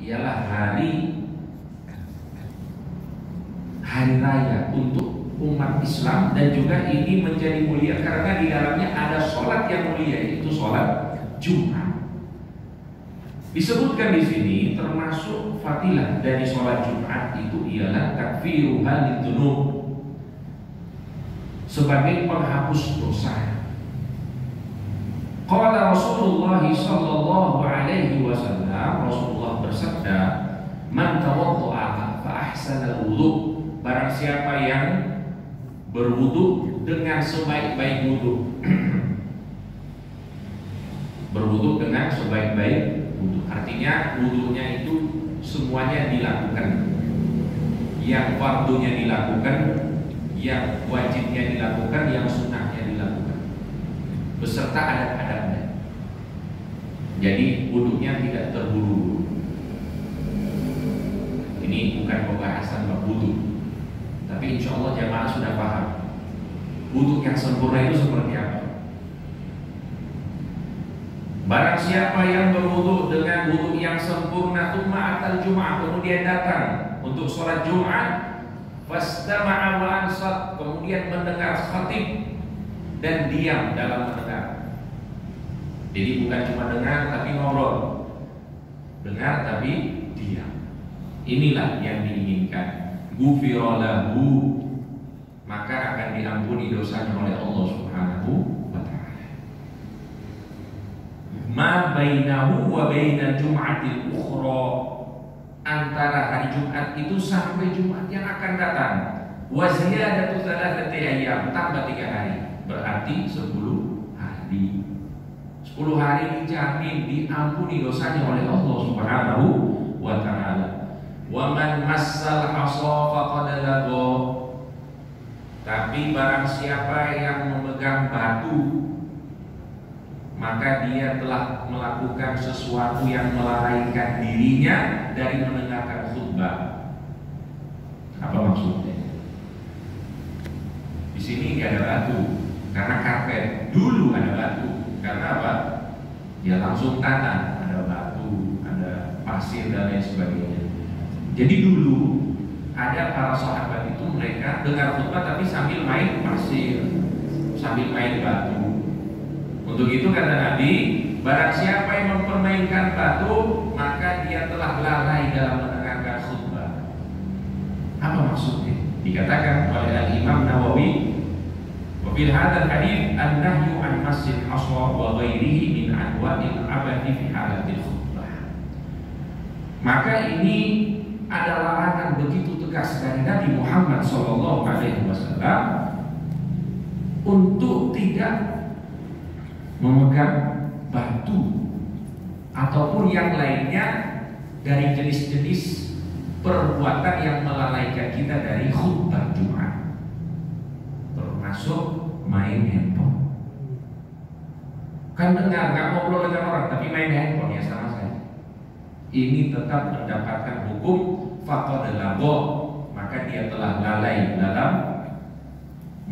ialah hari raya untuk umat Islam, dan juga ini menjadi mulia karena di dalamnya ada sholat yang mulia, yaitu sholat Jumat. Disebutkan di sini termasuk fadilah dari sholat Jumat itu ialah takfiruha lidzunub, sebagai penghapus dosa. Qala Rasulullah sallallahu alaihi wasallam, Rasulullah bersabda, man tawadda'a fa ahsana al-wudu, barang siapa yang berwudu dengan sebaik-baik wudu. Berwudu dengan sebaik-baik wudu, artinya wudunya itu semuanya dilakukan, yang fardunya dilakukan, yang wajibnya dilakukan, yang sunnahnya dilakukan, beserta adab-adabnya. Jadi wudunya tidak terburu-buru. Ini bukan pembahasan bab wudu, tapi insya Allah jamaah sudah paham wudu yang sempurna itu seperti apa. Barang siapa yang berwudu dengan wudu yang sempurna, tsumma atal Jum'ah, kemudian datang untuk sholat Jumat, fastama'a wa ansat, kemudian mendengar khatib dan diam dalam mendengar. Jadi bukan cuma dengar tapi ngobrol, dengar tapi diam. Inilah yang diinginkan. Ghufira lahu, maka akan diampuni dosanya oleh Allah Subhanahu wa ta'ala. Ma bainahu wa bainal jum'atil ukhra, antara hari Jumat itu sampai Jumat yang akan datang. Wa ziyadatu thalathati ayyam, tambah 3 hari, berarti 10 hari. 10 hari dijamin diampuni dosanya oleh Allah Subhanahu wa ta'ala. Wa man massal hasa faqad lagha, tapi barang siapa yang memegang batu, maka dia telah melakukan sesuatu yang melalaikan dirinya dari mendengarkan khutbah. Apa maksudnya? Di sini nggak ada batu karena karpet. Dulu ada batu karena apa? Ya langsung tanah, ada batu, ada pasir dan lain sebagainya. Jadi dulu ada para sahabat itu mereka dengar khutbah tapi sambil main pasir, sambil main batu. Untuk itu kata Nabi, barang siapa yang mempermainkan batu, maka dia telah lalai dalam mendengarkan khutbah. Apa maksudnya? Dikatakan oleh Al-Imam Nawawi, wa fil hadzal hadits an-nahyu an masjid hasa wa ghairihi min anwa'il abadi fi halatil khutbah. Maka ini ada larangan begitu tegas dari Nabi Muhammad SAW untuk tidak memegang batu ataupun yang lainnya dari jenis-jenis perbuatan yang melalaikan kita dari khutbah Jumat, termasuk main handphone. Kan dengar, nggak ngobrol dengan orang tapi main handphone, ya sama saja. Ini tetap mendapatkan hukum faqad lagha, maka dia telah lalai dalam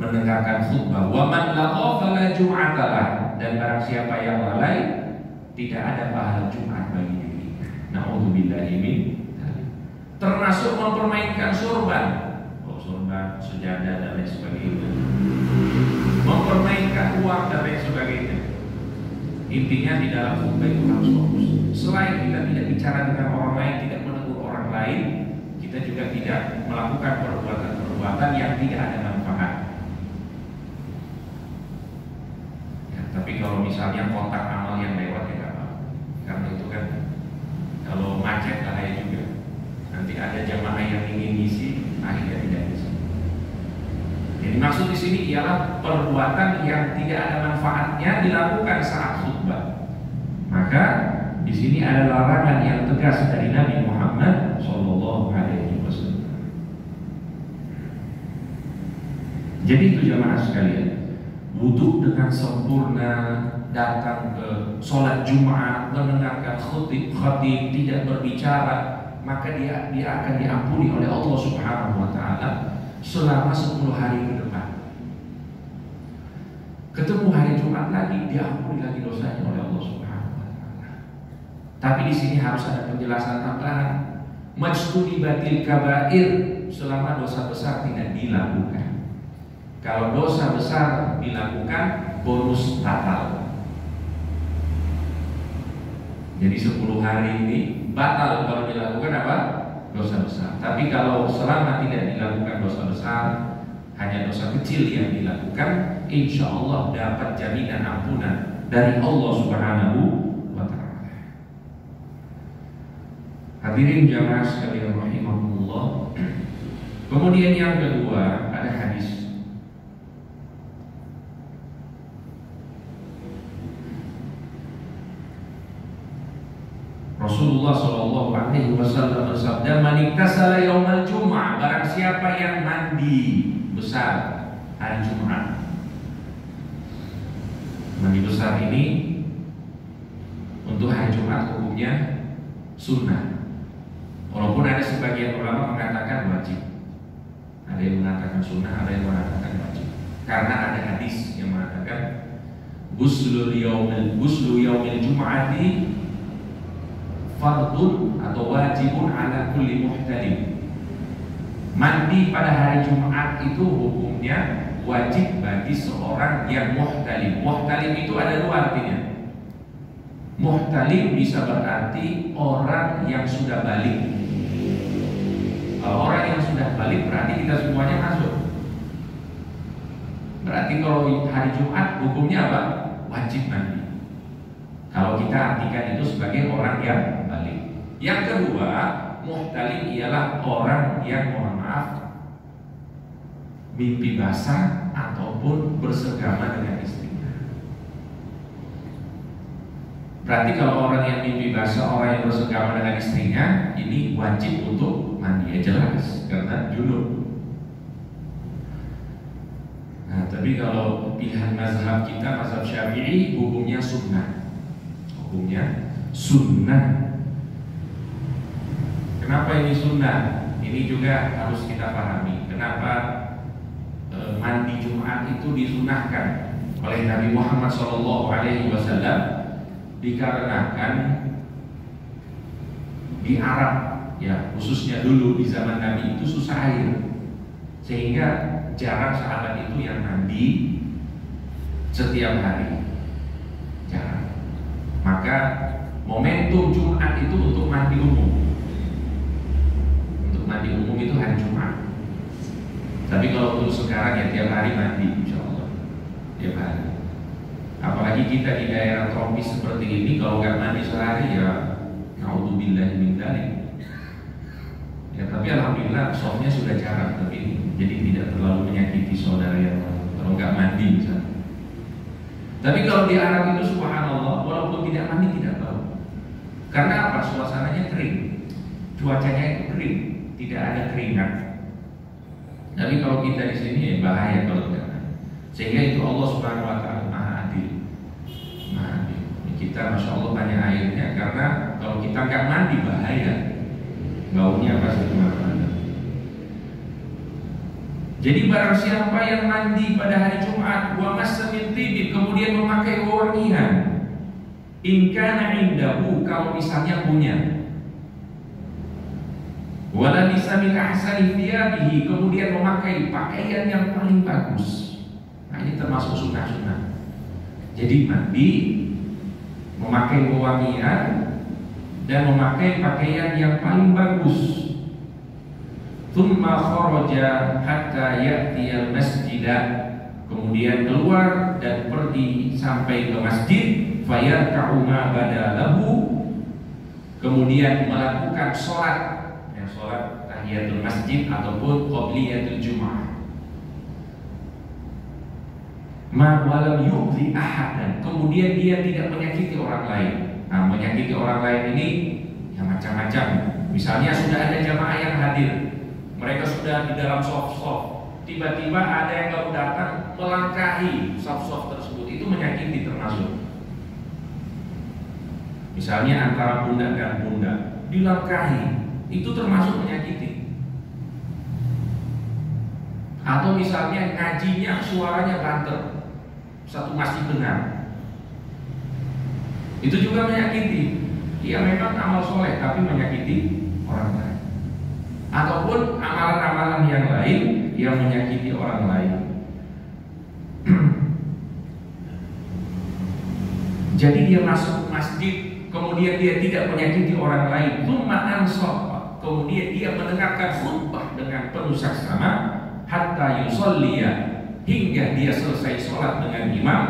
mendengarkan khutbah. Wa man lagha fala jum'ata lah, dan barang siapa yang lalai tidak ada pahala Jumat bagi dirinya. Na'udzubillahi min dzalik. Termasuk mempermainkan sorban, sorban, sejadah dan lain sebagainya. Mempermainkan uang dan lain sebagainya. Intinya di dalam khutbah itu harus fokus. Selain kita tidak bicara dengan orang lain, tidak menegur orang lain, kita juga tidak melakukan perbuatan-perbuatan yang tidak ada manfaat. Ya, tapi kalau misalnya kontak amal yang lewat ya nggak apa-apa, karena itu kan kalau macet bahaya juga. Nanti ada jamaah yang ingin ngisi, akhirnya tidak bisa. Jadi maksud di sini ialah perbuatan yang tidak ada manfaatnya dilakukan saat khutbah. Maka di sini ada larangan yang tegas dari Nabi Muhammad SAW. Jadi itu jamaah sekalian, wudu dengan sempurna, datang ke sholat Jumat, mendengarkan khatib tidak berbicara, maka dia akan diampuni oleh Allah Subhanahu wa ta'ala selama 10 hari ke depan. Ketemu hari Jumat lagi, diampuni lagi dosanya oleh Allah Subhanahu wa ta'ala. Tapi di sini harus ada penjelasan tambahan. Majtunibatil kabair, selama dosa besar tidak dilakukan. Kalau dosa besar dilakukan, bonus batal. Jadi 10 hari ini batal kalau dilakukan apa? Dosa besar. Tapi kalau selama tidak dilakukan dosa besar, hanya dosa kecil yang dilakukan, insya Allah dapat jaminan ampunan dari Allah Subhanahu wa Ta'ala. Hadirin jamaah sekalian rahimahumullah. Kemudian yang kedua ada hadis. Rasulullah Shallallahu Alaihi Wasallam bersabda, "Man iktasala yaumal Jum'ah, barang siapa yang mandi besar hari Jumat." Mandi besar ini untuk hari Jumat hukumnya sunnah. Walaupun ada sebagian ulama mengatakan wajib. Ada yang mengatakan sunnah, ada yang mengatakan wajib. Karena ada hadis yang mengatakan Ghuslu yaumil Jum'ati fardun atau wajibun ala kulli muhtalim. Mandi pada hari Jumat itu hukumnya wajib bagi seorang yang muhtalim. Muhtalim itu ada dua artinya. Muhtalim bisa berarti orang yang sudah balik. Kalau orang yang sudah balik berarti kita semuanya masuk. Berarti kalau hari Jumat hukumnya apa? Wajib mandi. Kalau kita artikan itu sebagai orang yang balik. Yang kedua, muhtalim ialah orang yang, mohon maaf, mimpi basah ataupun bersegama dengan istrinya. Berarti kalau orang yang mimpi basah, orang yang bersegama dengan istrinya, ini wajib untuk mandi, ya jelas, karena junub. Nah, tapi kalau pilihan mazhab kita, mazhab Syafi'i, hukumnya sunnah. Hukumnya sunnah. Kenapa ini sunnah? Ini juga harus kita pahami. Kenapa mandi Jumat itu disunahkan oleh Nabi Muhammad SAW? Dikarenakan di Arab, ya khususnya dulu di zaman Nabi itu susah air, sehingga jarang sahabat itu yang mandi setiap hari, jarang. Maka momentum Jumat itu untuk mandi umum. Untuk mandi umum itu hari Jumat. Tapi kalau untuk sekarang ya tiap hari mandi, insya Allah tiap hari. Apalagi kita di daerah tropis seperti ini, kalau nggak mandi sehari ya naudzubillahi min dzalik. Ya, tapi alhamdulillah softnya sudah jarang, tapi jadi tidak terlalu menyakiti saudara yang kalau nggak mandi misalnya. Tapi kalau di Arab itu subhanallah, walaupun tidak mandi tidak tahu. Karena apa? Suasananya kering, cuacanya itu kering, tidak ada keringat. Tapi kalau kita di sini ya bahaya kalau tidak mandi. Sehingga itu Allah Subhanahu Wa Taala maha adil. Maha adil. Kita masya Allah banyak airnya, karena kalau kita nggak mandi bahaya. Baunya pasti kemana-mana. Jadi barang siapa yang mandi pada hari Jumat, wa massa min tibin, kemudian memakai wewangian, in kana indahu, kalau misalnya punya, wala bisa min ahsani thiyabihi, kemudian memakai pakaian yang paling bagus. Nah, ini termasuk sunnah-sunnah. Jadi mandi, memakai wewangian, dan memakai pakaian yang paling bagus. Tsumma kharaja hatta ya'tiyal masjidah, kemudian keluar dan pergi sampai ke masjid, fayarka'u ma badalahu, kemudian melakukan sholat, ya, sholat tahiyatul masjid ataupun qobliyatul jumu'ah. Ma walam yu'dhi ahadan, kemudian dia tidak menyakiti orang lain. Nah, menyakiti orang lain ini ya macam-macam. Misalnya sudah ada jamaah yang hadir, mereka sudah di dalam soft-soft, tiba-tiba ada yang baru datang melangkahi soft-soft tersebut, itu menyakiti termasuk. Misalnya antara pundak dan pundak dilangkahi, itu termasuk menyakiti. Atau misalnya ngajinya suaranya banter, satu masjid dengar, itu juga menyakiti. dia memang amal soleh tapi menyakiti orang lain, ataupun amalan-amalan yang lain yang menyakiti orang lain. Jadi dia masuk masjid, kemudian dia tidak menyakiti orang lain, kemudian dia mendengarkan khutbah dengan penuh saksama, hatta yusolliya, hingga dia selesai sholat dengan imam,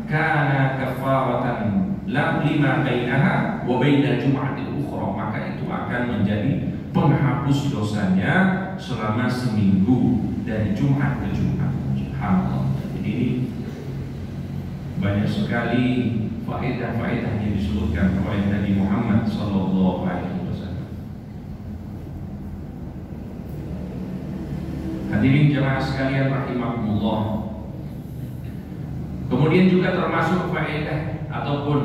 kana kafaratan lima bainaha wa bainal jum'atil ukhra, maka itu akan menjadi penghapus dosanya selama seminggu dari Jumat ke Jumat. Subhanallah. Jadi ini banyak sekali faedah-faedah yang disebutkan oleh Nabi Muhammad sallallahu alaihi wasallam. Hadirin jemaah sekalian rahimakumullah. Kemudian juga termasuk faedah ataupun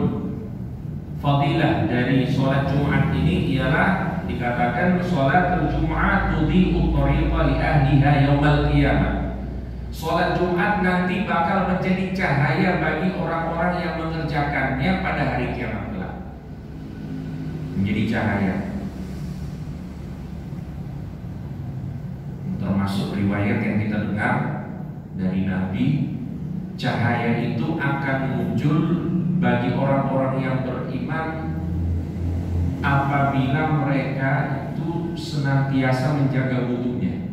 fadilah dari sholat Jumat ini ialah dikatakan sholat Jumat tudhi'u thariqa li ahliha yaumal qiyamah. Sholat Jumat nanti bakal menjadi cahaya bagi orang-orang yang mengerjakannya pada hari kiamat kelak. Menjadi cahaya. Termasuk riwayat yang kita dengar dari Nabi, cahaya itu akan muncul bagi orang-orang yang beriman apabila mereka itu senantiasa menjaga wudunya.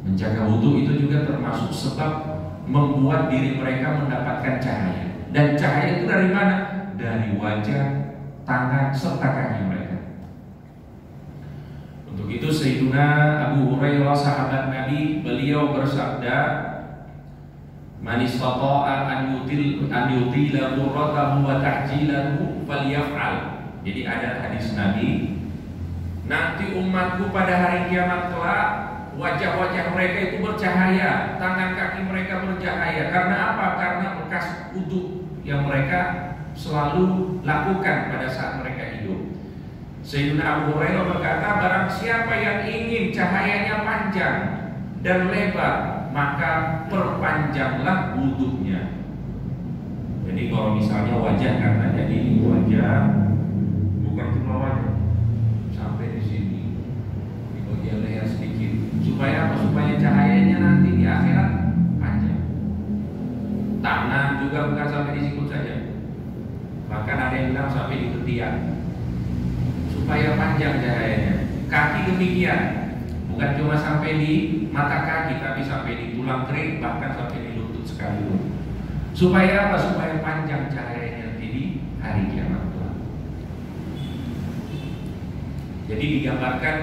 Menjaga wudu itu juga termasuk sebab membuat diri mereka mendapatkan cahaya. Dan cahaya itu dari mana? Dari wajah, tangan, serta kaki mereka. Untuk itu Sayyiduna Abu Hurairah sahabat Nabi, beliau bersabda, man istata'a an yutila dhurratahu wa tahjilahu falyaf'al. Jadi ada hadis Nabi, nanti umatku pada hari kiamat kelak wajah-wajah mereka itu bercahaya, tangan kaki mereka bercahaya. Karena apa? Karena bekas wudu yang mereka selalu lakukan pada saat mereka hidup. Sayyidina Abu Hurairah berkata, barang siapa yang ingin cahayanya panjang dan lebar, maka perpanjanglah wudunya. Jadi kalau misalnya wajah katanya ini wajah bukan cuma wajah sampai di sini, di bagian leher sedikit. Supaya apa? Supaya cahayanya nanti di akhirat panjang. Tangan juga bukan sampai di sikut saja, bahkan ada yang bilang sampai di ketiak, supaya panjang cahayanya. Kaki demikian, bukan cuma sampai di mata kaki, tapi sampai di tulang kering, bahkan sampai di lutut sekalipun. Supaya apa? Supaya panjang cahayanya nanti di hari kiamat. Jadi digambarkan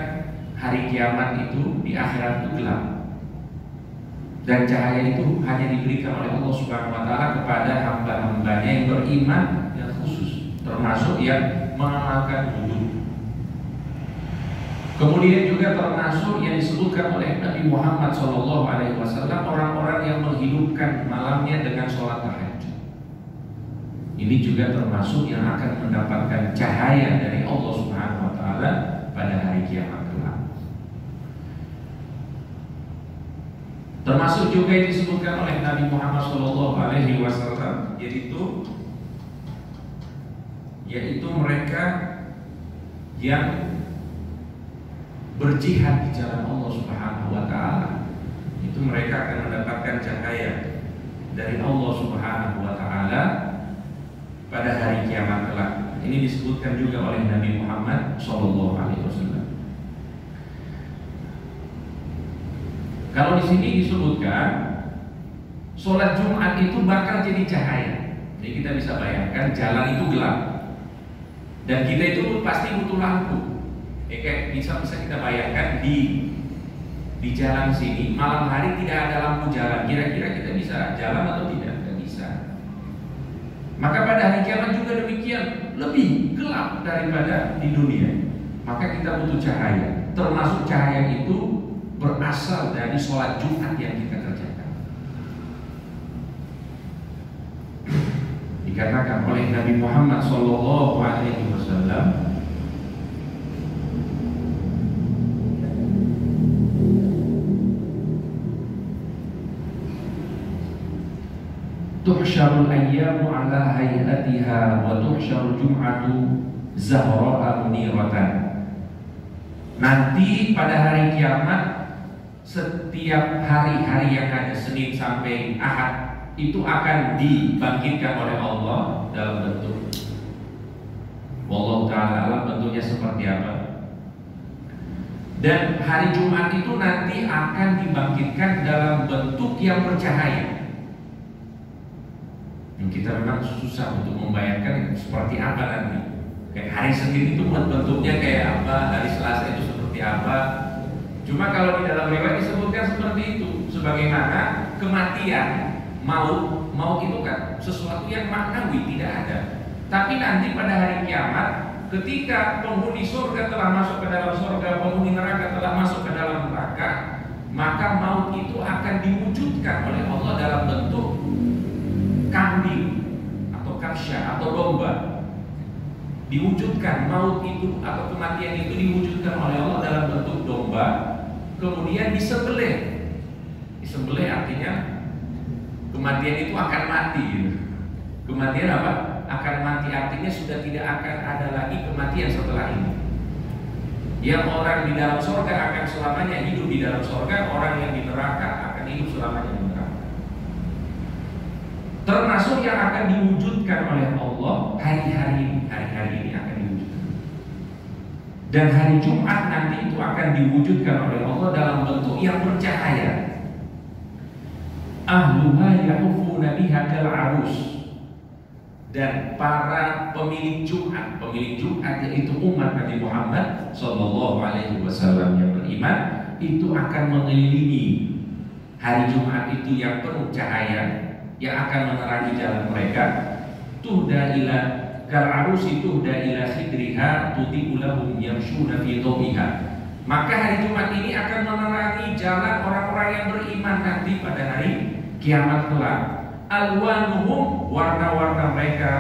hari kiamat itu di akhirat itu gelap, dan cahaya itu hanya diberikan oleh Allah Subhanahu wa taala kepada hamba-hambanya yang beriman yang khusus, termasuk yang mengamalkan wudu. Kemudian juga termasuk yang disebutkan oleh Nabi Muhammad SAW, orang-orang yang menghidupkan malamnya dengan sholat tahajud. Ini juga termasuk yang akan mendapatkan cahaya dari Allah Subhanahu wa taala pada hari kiamat kelak. Termasuk juga yang disebutkan oleh Nabi Muhammad SAW, yaitu mereka yang berjihad di jalan Allah Subhanahu wa taala. Itu mereka akan mendapatkan cahaya dari Allah Subhanahu wa taala pada hari kiamat kelak. Ini disebutkan juga oleh Nabi Muhammad SAW. Kalau di sini disebutkan sholat Jumat itu bakal jadi cahaya. Jadi kita bisa bayangkan jalan itu gelap, dan kita itu pasti butuh lampu. Kayak bisa kita bayangkan di jalan sini malam hari tidak ada lampu jalan, kira-kira kita bisa jalan atau tidak? Tidak bisa. Maka pada hari kiamat juga demikian, lebih gelap daripada di dunia. Maka kita butuh cahaya, termasuk cahaya itu berasal dari sholat Jumat yang kita kerjakan. Dikatakan oleh Nabi Muhammad SAW, tuhsyarul ayyamu ala hayatiha wa tuhsyarul jum'atu zahra'a muniratan. Nanti pada hari kiamat, setiap hari-hari yang ada Senin sampai Ahad itu akan dibangkitkan oleh Allah dalam bentuk, wallahu ta'ala alam bentuknya seperti apa. Dan hari Jumat itu nanti akan dibangkitkan dalam bentuk yang bercahaya. Kita memang susah untuk membayangkan seperti apa nanti. Kayak hari Senin itu bentuknya kayak apa, hari Selasa itu seperti apa. Cuma kalau di dalam riwayat disebutkan seperti itu, sebagaimana kematian, maut itu kan sesuatu yang maknawi, tidak ada. Tapi nanti pada hari kiamat, ketika penghuni surga telah masuk ke dalam surga, penghuni neraka telah masuk ke dalam neraka, maka maut itu akan diwujudkan oleh Allah dalam bentuk kambing atau kabsyah atau domba. Diwujudkan maut itu atau kematian itu diwujudkan oleh Allah dalam bentuk domba, kemudian disembelih. Disembelih artinya kematian itu akan mati. Kematian apa? Akan mati, artinya sudah tidak akan ada lagi kematian setelah ini. Yang orang di dalam surga akan selamanya hidup di dalam surga, orang yang di neraka akan hidup selamanya di neraka. Termasuk yang akan diwujudkan oleh Allah hari-hari ini akan diwujudkan. Dan hari Jumat nanti itu akan diwujudkan oleh Allah dalam bentuk yang bercahaya. Ahluha yahufuna biha kal arus. Dan para pemilik Jumat yaitu umat Nabi Muhammad Sallallahu Alaihi Wasallam yang beriman, itu akan mengelilingi hari Jumat itu yang penuh cahaya, yang akan menerangi jalan mereka. Tuhda ila kal arusi tuhda ila khidriha tuti'u lahum yamshuna fi dhawbiha. Maka hari Jumat ini akan menerangi jalan orang-orang yang beriman nanti pada hari kiamat kelak. Alwanuhum, warna-warna mereka,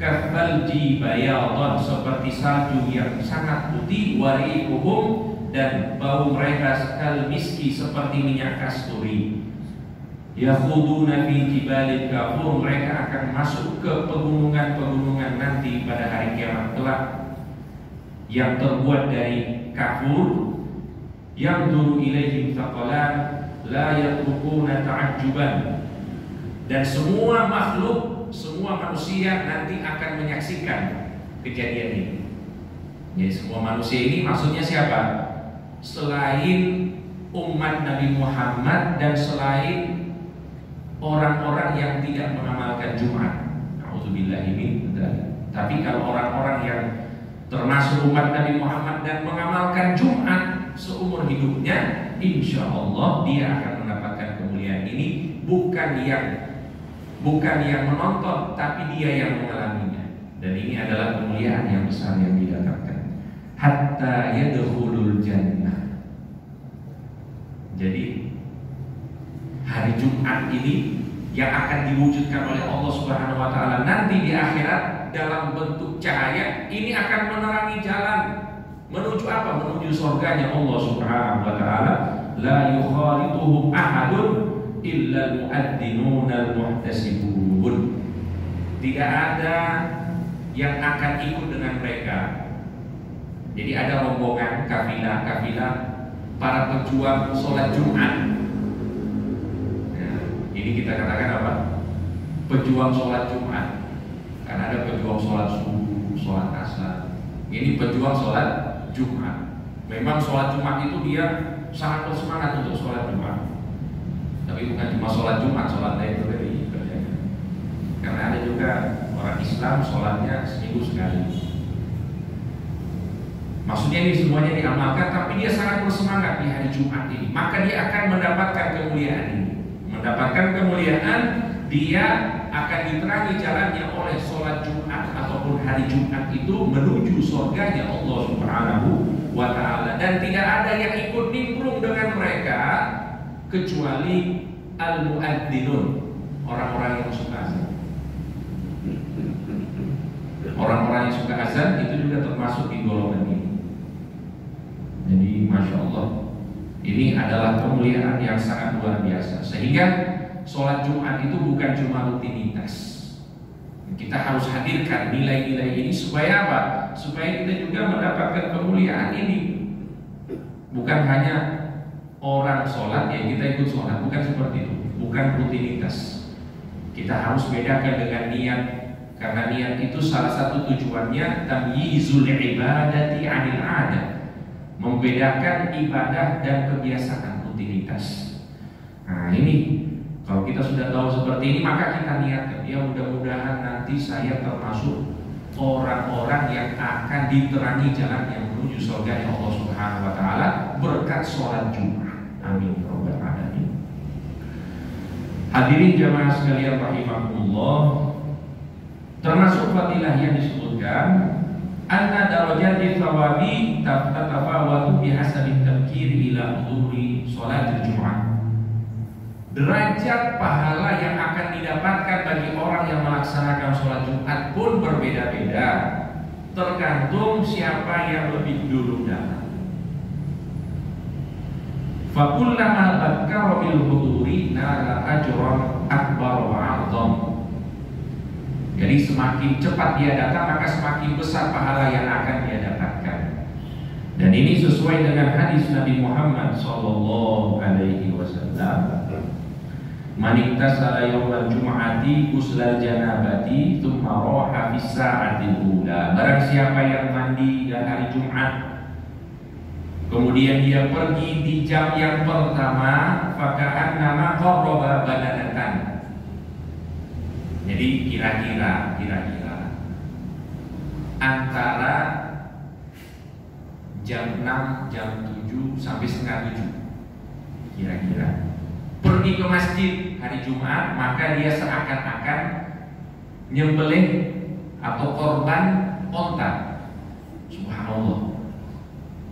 kafalji bayadon, seperti salju yang sangat putih, wariquhum, dan bau mereka sekal miski, seperti minyak kasturi. Yakhuduna fi jibalil kafur, mereka akan masuk ke pegunungan-pegunungan nanti pada hari kiamat kelak yang terbuat dari kafur. Yang duru ilaihim thaqalan la yatrukuna ta'ajjuban. Dan semua makhluk, semua manusia nanti akan menyaksikan kejadian ini. Jadi semua manusia ini maksudnya siapa? Selain umat Nabi Muhammad dan selain orang-orang yang tidak mengamalkan Jumat. Nauzubillahi min dzalik. Tapi kalau orang-orang yang termasuk umat Nabi Muhammad dan mengamalkan Jumat seumur hidupnya, insya Allah dia akan mendapatkan kemuliaan ini, bukan yang menonton, tapi dia yang mengalaminya. Dan ini adalah kemuliaan yang besar yang didapatkan. Hatta yadkhulul jannah. Jadi hari Jumat ini yang akan diwujudkan oleh Allah Subhanahu wa taala nanti di akhirat dalam bentuk cahaya, ini akan menerangi jalan menuju apa? Menuju surganya Allah Subhanahu wa taala. La yukhalituhum ahadun illa al-mu'addinun al-muhtasibun. Tidak ada yang akan ikut dengan mereka. Jadi ada rombongan kafilah para pejuang sholat Jumat. Nah, ini kita katakan apa? Pejuang sholat Jumat. Karena ada pejuang sholat subuh, sholat asar. Ini pejuang sholat Jumat. Memang sholat Jumat itu dia sangat bersemangat untuk sholat Jumat. Tapi bukan cuma sholat Jumat, sholat lain juga dikerjakan. Karena ada juga orang Islam sholatnya seminggu sekali. Maksudnya ini semuanya diamalkan, tapi dia sangat bersemangat di hari Jumat ini. Maka dia akan mendapatkan kemuliaan ini. Mendapatkan kemuliaan, dia akan diterangi jalannya oleh sholat Jumat ataupun hari Jumat itu menuju surganya Allah Subhanahu wa ta'ala. Dan tidak ada yang ikut nimbrung dengan mereka kecuali al-mu'addinun, orang-orang yang suka azan. Orang-orang yang suka azan itu juga termasuk di golongan ini. Jadi Masya Allah, ini adalah kemuliaan yang sangat luar biasa. Sehingga sholat Jumat itu bukan cuma rutinitas. Kita harus hadirkan nilai-nilai ini supaya apa? Supaya kita juga mendapatkan kemuliaan ini. Bukan hanya orang sholat ya kita ikut sholat, bukan seperti itu. Bukan rutinitas. Kita harus bedakan dengan niat, karena niat itu salah satu tujuannya tamyizul ibadati 'anil 'adah, membedakan ibadah dan kebiasaan rutinitas. Nah ini kalau kita sudah tahu seperti ini maka kita niatkan ya mudah-mudahan nanti saya termasuk orang-orang yang akan diterangi jalan yang menuju surga Allah Subhanahu wa taala berkat sholat Jumat. Amin ya rabbal alamin. Hadirin jamaah sekalian rahimakumullah, termasuk fadilah yang disebutkan anna darajati thawabi tatafawatu bihasabi tafkiri ila huduri sholatil Jumat. Derajat pahala yang akan didapatkan bagi orang yang melaksanakan sholat Jumat pun berbeda-beda, tergantung siapa yang lebih dulu datang. Fakullama bakkara bil huduri nala ajran akbar wa 'azam. Jadi semakin cepat dia datang maka semakin besar pahala yang akan dia dapatkan. Dan ini sesuai dengan hadis Nabi Muhammad sallallahu alaihi wasallam. Man iktasala yawmal jum'ati uslal janabati thumma raha fis sa'atil ula. Barang siapa yang mandi di hari Jumat kemudian dia pergi di jam yang pertama, faka'annama qarraba badanatan. Jadi kira-kira antara jam 6, jam 7 sampai setengah 7 kira-kira pergi ke masjid hari Jumat, maka dia seakan-akan nyembelih atau korban onta. Subhanallah,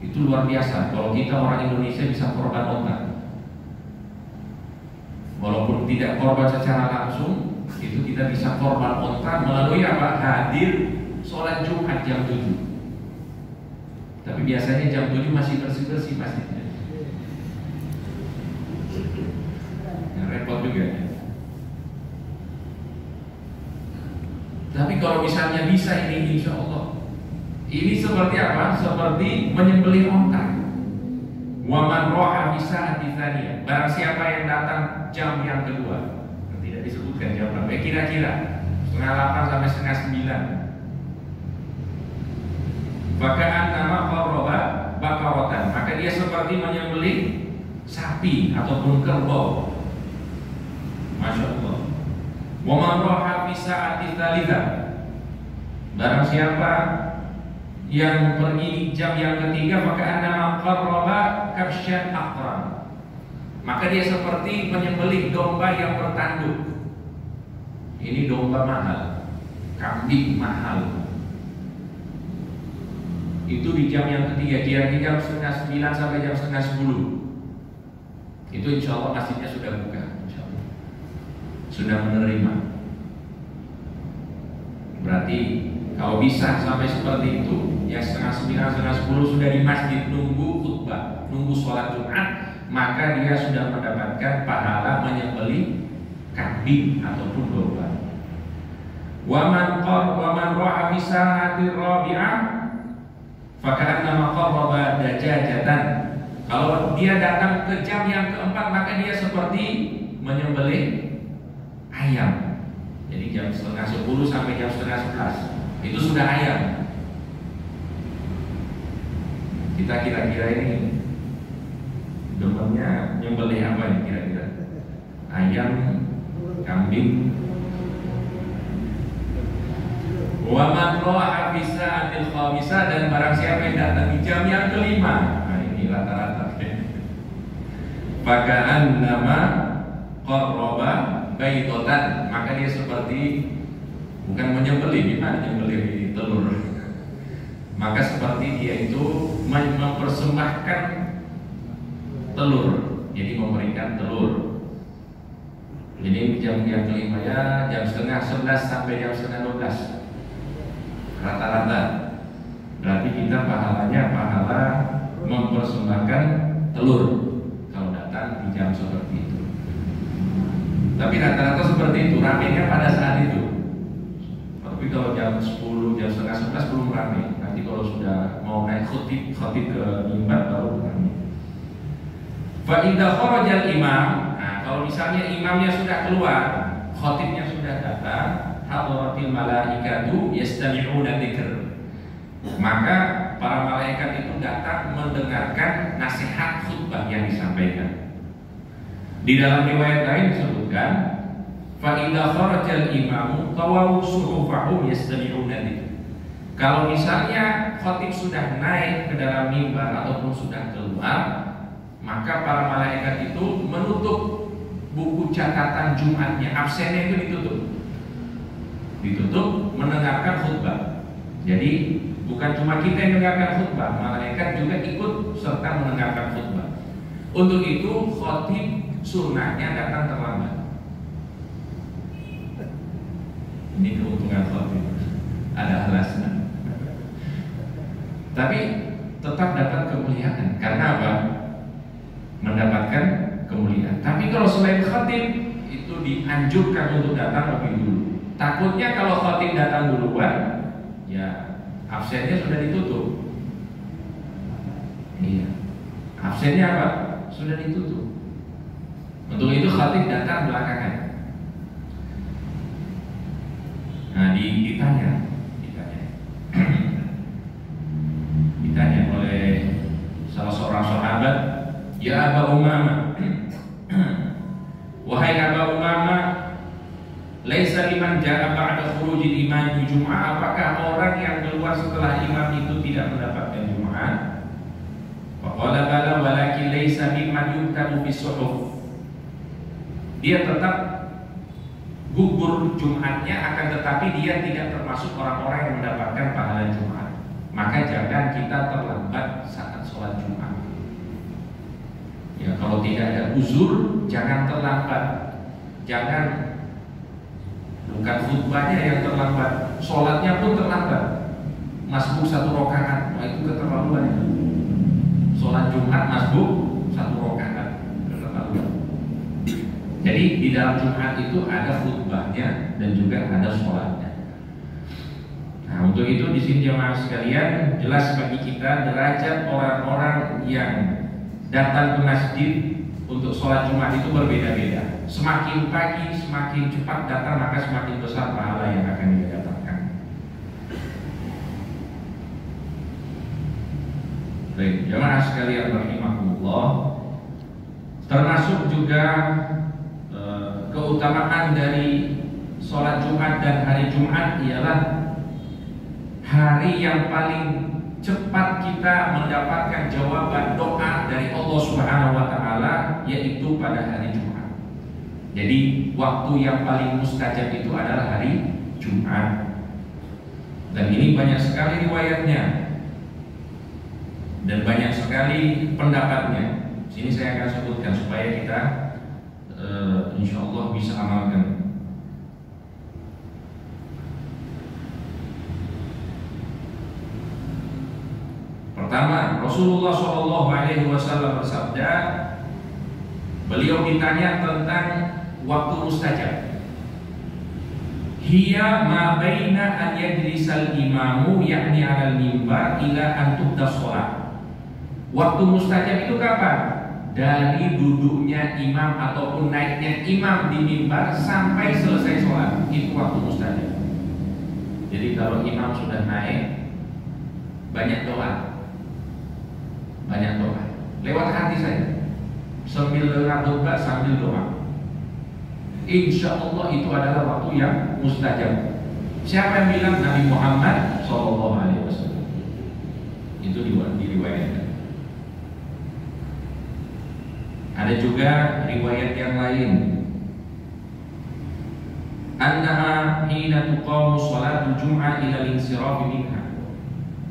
itu luar biasa. Kalau kita orang Indonesia bisa korban onta, walaupun tidak korban secara langsung, itu kita bisa korban onta melalui apa? Hadir sholat Jumat jam 7. Tapi biasanya jam 7 masih bersih-bersih masjidnya. Repot juga. Tapi kalau misalnya bisa ini, insya Allah ini seperti apa? Seperti menyembelih onta. Wa man raha fi sa'ati tsaniyah. Barang siapa yang datang jam yang kedua, tidak disebutkan jam berapa, kira-kira setengah 8 sampai setengah 9. Baka'an nama qarraba baqaratan. Maka dia seperti menyembelih sapi ataupun kerbau. Masya Allah. Wa man raha fi sa'ati tsalitsah. Barang siapa yang pergi di jam yang ketiga, maka annama qarraba kabsyan aqran. Maka dia seperti menyembelih domba yang bertanduk. Ini domba mahal, kambing mahal. Itu di jam yang ketiga, kira-kira jam setengah 9 sampai jam setengah 10. Itu insya Allah masjidnya sudah buka, insya Allah sudah menerima. Berarti kalau bisa sampai seperti itu, ya setengah 9, setengah 10 sudah di masjid nunggu khutbah, nunggu sholat Jumat, maka dia sudah mendapatkan pahala menyembelih kambing ataupun domba. Wa man ra'a fi sa'ati rabi'ah faka'annama qarraba dajajatan. Kalau dia datang ke jam yang keempat, maka dia seperti menyembelih ayam. Jadi jam setengah 10 sampai jam setengah 11 itu sudah ayam. Kita kira-kira ini demennya nyembelih apa ya kira-kira? Ayam, kambing. Wa man ra'a fi sa'atil khamisah, dan barang siapa yang datang di jam yang kelima. Nah ini rata-rata. Faka'an nama qarraba baitotan, maka dia seperti bukan menyembelih, gimana menyembelih telur. Maka seperti dia itu mempersembahkan telur, jadi memberikan telur. Jadi jam yang kelima ya jam setengah 11 sampai jam setengah 12 rata-rata. Berarti kita pahalanya pahala mempersembahkan telur kalau datang di jam seperti itu. Tapi rata-rata seperti itu, ramenya pada saat itu. 11 belum ramai. Nanti kalau sudah mau naik khotib ke mimbar baru ramai. Fa idza kharaja al-imam, nah kalau misalnya imamnya sudah keluar, khotibnya sudah datang, hadaratil malaikatu yastami'una dzikr. Maka para malaikat itu datang mendengarkan nasihat khutbah yang disampaikan. Di dalam riwayat lain disebutkan, fa idza kharaja al-imamu tawaw suhufahum yastami'una dzikr. Kalau misalnya khotib sudah naik ke dalam mimbar ataupun sudah keluar, maka para malaikat itu menutup buku catatan Jumatnya, absennya itu ditutup mendengarkan khutbah. Jadi bukan cuma kita yang mendengarkan khutbah, malaikat juga ikut serta mendengarkan khutbah. Untuk itu khotib sunnahnya datang terlambat. Ini keuntungan khotib, ada alasan. Tapi tetap dapat kemuliaan. Karena apa? Mendapatkan kemuliaan. Tapi kalau selain khatib itu dianjurkan untuk datang lebih dulu. Takutnya kalau khatib datang duluan, ya absennya sudah ditutup. Iya, absennya apa? Sudah ditutup. Untuk itu khatib datang belakangan. Nah, ditanya oleh salah seorang sahabat, ya Aba Umamah, wahai Aba Umamah, laisa liman ja'a ba'da khurujil imam Jum'ah, apakah orang yang keluar setelah imam itu tidak mendapatkan Jum'ah? Faqala bala walakin laisa mimman yuktabu fi suhuf. Dia tetap gugur Jumatnya, akan tetapi dia tidak termasuk orang-orang yang mendapatkan pahala Jumat. Maka jangan kita terlambat saat sholat Jumat. Ya, kalau tidak ada uzur, jangan terlambat. Jangan, bukan khutbahnya yang terlambat, sholatnya pun terlambat. Masbuk 1 rakaat, itu keterlaluan. Sholat Jumat masbuk 1 rakaat, keterlaluan. Jadi di dalam Jumat itu ada khutbahnya dan juga ada sholatnya. Nah, untuk itu di sini jemaah sekalian, jelas bagi kita derajat orang-orang yang datang ke masjid untuk sholat Jumat itu berbeda-beda. Semakin pagi, semakin cepat datang, maka semakin besar pahala yang akan dia dapatkan. Baik, jemaah sekalian rahimakumullah, termasuk juga keutamaan dari sholat Jumat dan hari Jumat ialah hari yang paling cepat kita mendapatkan jawaban doa dari Allah Subhanahu wa Ta'ala, yaitu pada hari Jumat. Jadi waktu yang paling mustajab itu adalah hari Jumat. Dan ini banyak sekali riwayatnya dan banyak sekali pendapatnya. Sini saya akan sebutkan supaya kita insya Allah bisa amalkan. Pertama, Rasulullah SAW bersabda, beliau ditanya tentang waktu mustajab. Hiya ma baina an yajlisal imamu yakni 'alal mimbar ila an tubda shalah. Waktu mustajab itu kapan? Dari duduknya imam ataupun naiknya imam di mimbar sampai selesai sholat, itu waktu mustajab. Jadi kalau imam sudah naik, banyak doa. Lewat hati saya, sambil dengar khutbah sambil doa. Insya Allah itu adalah waktu yang mustajab. Siapa yang bilang? Nabi Muhammad SAW. Itu diriwayatkan. Ada juga riwayat yang lain, annaha hina tuqamu sholatul jum'ah ila al-insirafi minha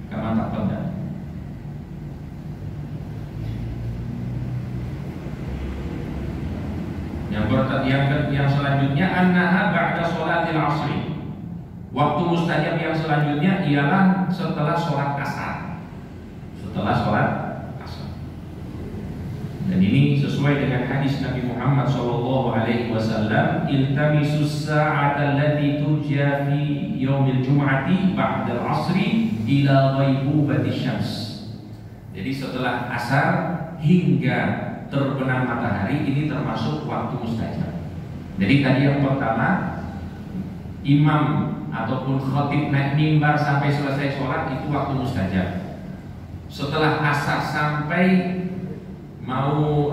kama taqaddam. Yang selanjutnya annaha ba'da sholatil asri. Waktu mustajab yang selanjutnya ialah setelah sholat asar. Dan ini sesuai sesuai dengan hadis Nabi Muhammad SAW, iltamisus sa'ata allati turja fi yaumil jum'ati ba'da al-'asri ila ghaibubati syams. Jadi setelah asar hingga terbenam matahari ini termasuk waktu mustajab. Jadi tadi yang pertama, imam ataupun khatib naik mimbar sampai selesai sholat itu waktu mustajab. Setelah asar sampai mau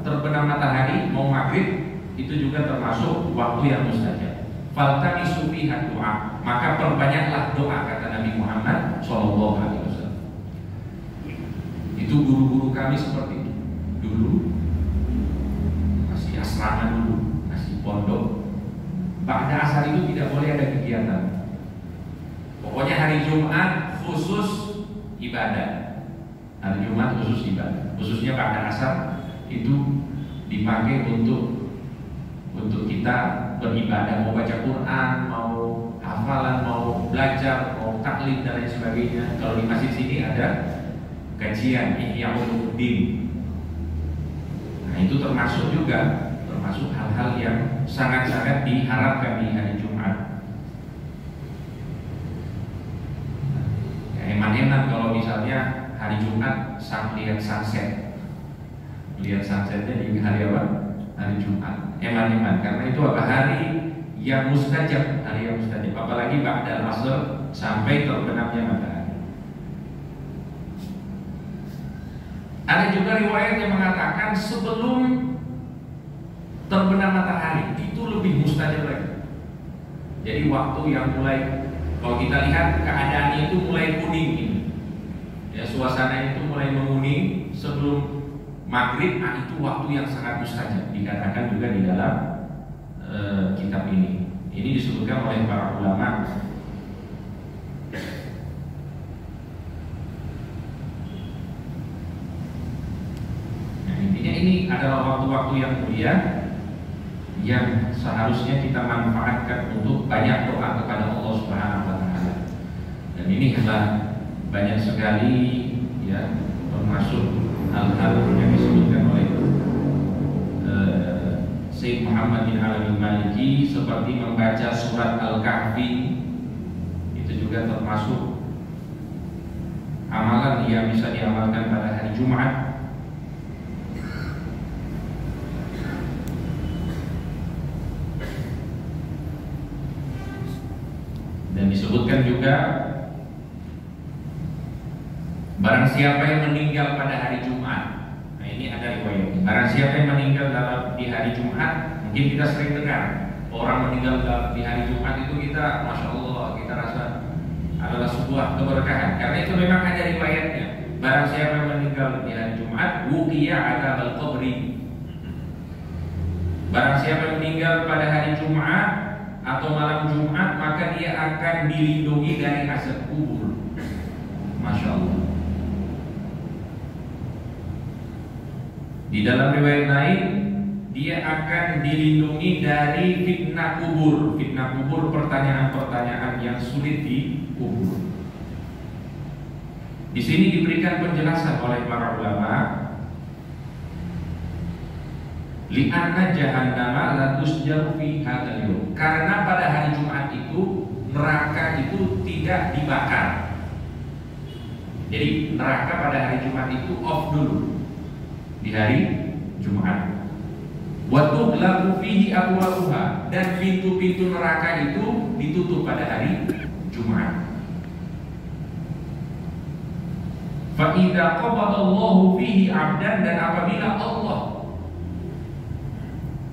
terbenam matahari, mau maghrib, itu juga termasuk waktu yang mustajab. Faltamisu fiha doa, maka perbanyaklah doa, kata Nabi Muhammad SAW. Itu guru-guru kami seperti itu. Dulu masih asrama dulu, masih pondok. Ba'da asar itu tidak boleh ada kegiatan. Pokoknya hari Jumat khusus ibadah. Hari Jumat khusus ibadah. Khususnya pada asar itu dipakai untuk kita beribadah, mau baca Quran, mau hafalan, mau belajar, mau taklid dan lain sebagainya. Kalau di masjid sini ada kajian Ihya Ulumuddin. Nah, itu termasuk hal-hal yang sangat-sangat diharapkan di hari Jumat. Eman-eman kalau misalnya hari Jumat lihat sunset. Lihat sunsetnya di hari apa? Hari Jumat. Eman-eman, karena itu hari yang mustajab, apalagi ba'da al-asr sampai terbenamnya matahari. Ada juga riwayat yang mengatakan sebelum terbenam matahari itu lebih mustajab lagi. Jadi waktu yang mulai, kalau kita lihat keadaannya itu mulai kuning ini. Ya, suasana itu mulai menguning sebelum maghrib, itu waktu yang sangat mustajab. Dikatakan juga di dalam kitab ini. Ini disebutkan oleh para ulama. Nah, intinya ini adalah waktu-waktu yang mulia yang seharusnya kita manfaatkan untuk banyak doa kepada Allah Subhanahu wa taala. Dan ini adalah banyak sekali ya, termasuk hal-hal yang disebutkan oleh Syekh Muhammad bin Alamin Maliki, seperti membaca surat Al-Kahfi. Itu juga termasuk amalan yang bisa diamalkan pada hari Jumat. Dan disebutkan juga barang siapa yang meninggal pada hari Jumat. Nah, ini ada riwayat. Barang siapa yang meninggal di hari Jumat, mungkin kita sering dengar orang meninggal di hari Jumat itu kita, masya Allah, kita rasa adalah sebuah keberkahan. Karena itu memang ada riwayatnya. Barang siapa yang meninggal di hari Jumat, wuqiya adzabal qabri. Barang siapa yang meninggal pada hari Jumat atau malam Jumat, maka dia akan dilindungi dari azab kubur. Masya Allah. Di dalam riwayat lain, dia akan dilindungi dari fitnah kubur. Fitnah kubur, pertanyaan-pertanyaan yang sulit di kubur. Di sini diberikan penjelasan oleh para ulama, li'anna jahannama la tusjaru fi hadzal yaum. Karena pada hari Jumat itu neraka itu tidak dibakar. Jadi neraka pada hari Jumat itu off dulu di hari Jumat. Wa tughlaqu fihi abwabuha, dan pintu-pintu neraka itu ditutup pada hari Jumat. Fa idza qabadallahu fihi 'abdan, dan apabila Allah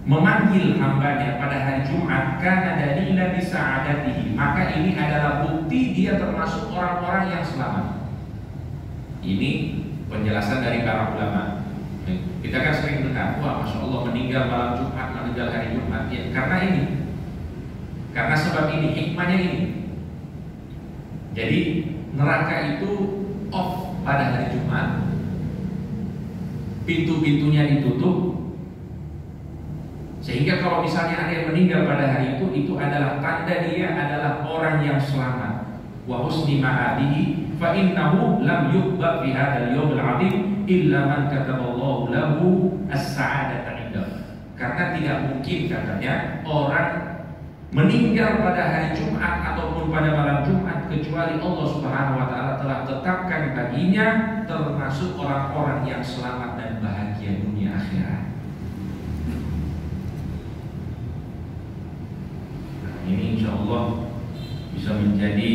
memanggil hambanya pada hari Jumat, kana dalilan bisa'adatihi, maka ini adalah bukti dia termasuk orang-orang yang selamat. Ini penjelasan dari para ulama. Kita kan sering dengar, wah masya Allah meninggal malam Jumat, meninggal hari Jumat. Ya, karena sebab ini, hikmahnya ini. Jadi neraka itu off pada hari Jumat, pintu-pintunya ditutup, sehingga kalau misalnya ada yang meninggal pada hari itu adalah tanda dia adalah orang yang selamat. Wa husni ma'abihi, fa innahu lam yuqba fi hadzal yaumil 'adzim illa man kataballahu lahu as-sa'adata indah. Karena tidak mungkin katanya orang meninggal pada hari Jumat ataupun pada malam Jumat kecuali Allah Subhanahu wa taala telah tetapkan baginya termasuk orang-orang yang selamat dan bahagia dunia akhirat. Nah, ini insyaallah bisa menjadi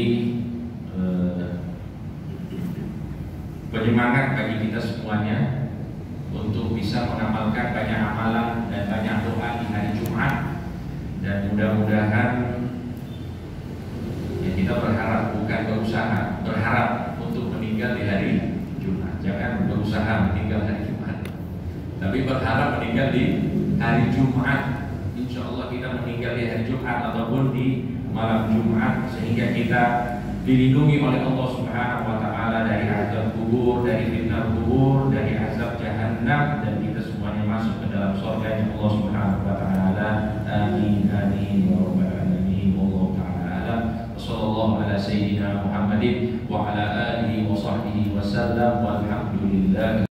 penyemangat bagi kita semuanya untuk bisa mengamalkan banyak amalan dan banyak doa di hari Jumat. Dan mudah-mudahan ya kita berharap, bukan berusaha, berharap untuk meninggal di hari Jumat. Jangan berusaha meninggal hari Jumat, tapi berharap meninggal di hari Jumat. Insya Allah kita meninggal di hari Jumat ataupun di malam Jumat, sehingga kita dilindungi oleh Allah Subhanahu wa taala dari azab kubur, dari fitnah kubur, dari azab jahannam, dan kita semuanya masuk ke dalam surga Allah Subhanahu wa taala. Amin amin ya rabbal alamin. Wallahu taala sallallahu ala sayyidina Muhammadin wa ala alihi wa sahbihi wasallam walhamdulillah.